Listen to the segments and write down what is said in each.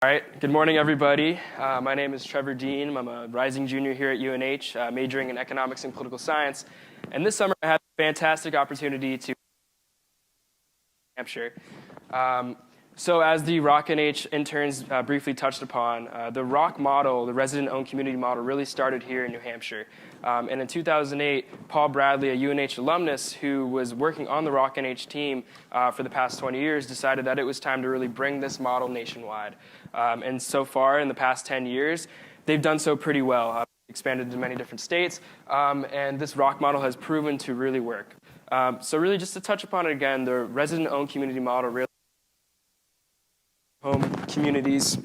All right, good morning, everybody. My name is Trevor Deane. I'm a rising junior here at UNH, majoring in economics and political science. And this summer, I had a fantastic opportunity to Hampshire. So as the RocUSA interns briefly touched upon, the ROC model, the resident-owned community model, really started here in New Hampshire. And in 2008, Paul Bradley, a UNH alumnus who was working on the RocUSA team for the past 20 years, decided that it was time to really bring this model nationwide. And so far, in the past 10 years, they've done so pretty well. Expanded to many different states, and this ROC model has proven to really work. So really, just to touch upon it again, the resident-owned community model really home communities,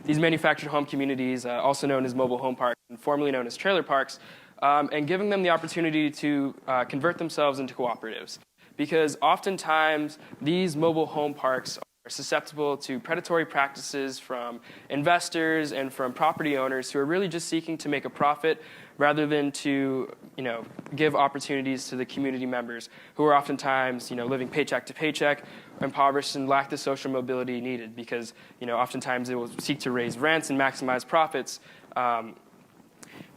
these manufactured home communities, also known as mobile home parks, and formerly known as trailer parks, and giving them the opportunity to convert themselves into cooperatives. Because oftentimes, these mobile home parks are susceptible to predatory practices from investors and from property owners who are really just seeking to make a profit rather than to, give opportunities to the community members who are oftentimes, living paycheck to paycheck, impoverished, and lack the social mobility needed because, oftentimes they will seek to raise rents and maximize profits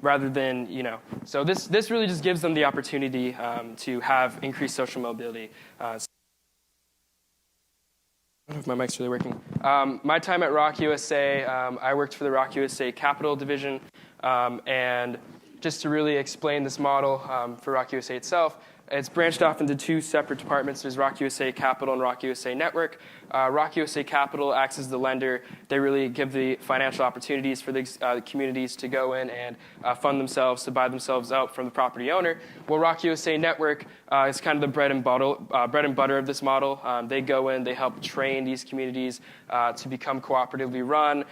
rather than, So this really just gives them the opportunity to have increased social mobility. I don't know if my mic's really working. My time at RocUSA, I worked for the RocUSA Capital Division, and just to really explain this model for RocUSA itself, it's branched off into two separate departments. There's RocUSA Capital and RocUSA Network. RocUSA Capital acts as the lender. They really give the financial opportunities for the communities to go in and fund themselves, to buy themselves out from the property owner. Well, RocUSA Network is kind of the bread and butter of this model. They go in, they help train these communities to become cooperatively run.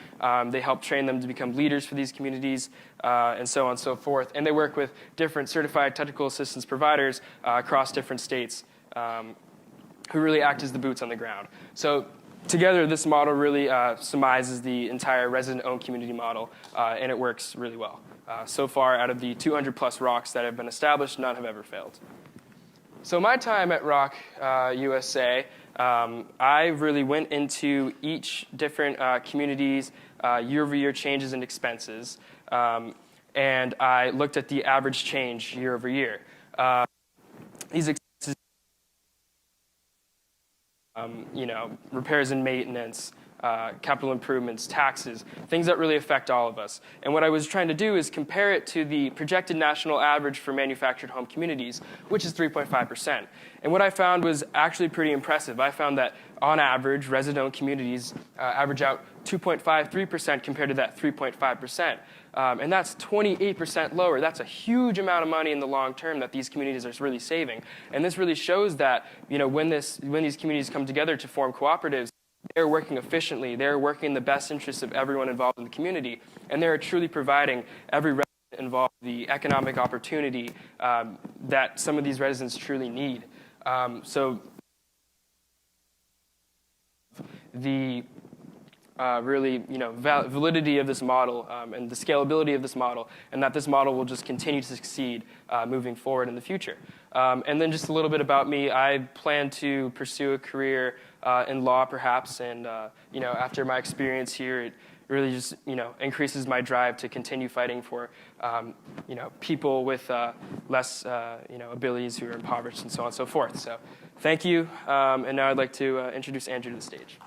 They help train them to become leaders for these communities, and so on and so forth. And they work with different certified technical assistance providers across different states who really act as the boots on the ground. So together, this model really summarizes the entire resident-owned community model, and it works really well. So far, out of the 200-plus ROCs that have been established, none have ever failed. So my time at RocUSA, I really went into each different community's year-over-year changes in expenses, and I looked at the average change year over year. These expenses, repairs and maintenance, capital improvements, taxes, things that really affect all of us. And what I was trying to do is compare it to the projected national average for manufactured home communities, which is 3.5%. And what I found was actually pretty impressive. I found that on average, resident-owned communities average out 2.53% compared to that 3.5%. And that's 28% lower. That's a huge amount of money in the long term that these communities are really saving. And this really shows that when these communities come together to form cooperatives, they're working efficiently. They're working in the best interests of everyone involved in the community. And they're truly providing every resident involved the economic opportunity that some of these residents truly need. So the validity of this model and the scalability of this model, and that this model will just continue to succeed moving forward in the future. And then just a little bit about me. I plan to pursue a career in law, perhaps, and after my experience here, it really just increases my drive to continue fighting for people with less abilities who are impoverished and so on and so forth. So thank you, and now I'd like to introduce Andrew to the stage.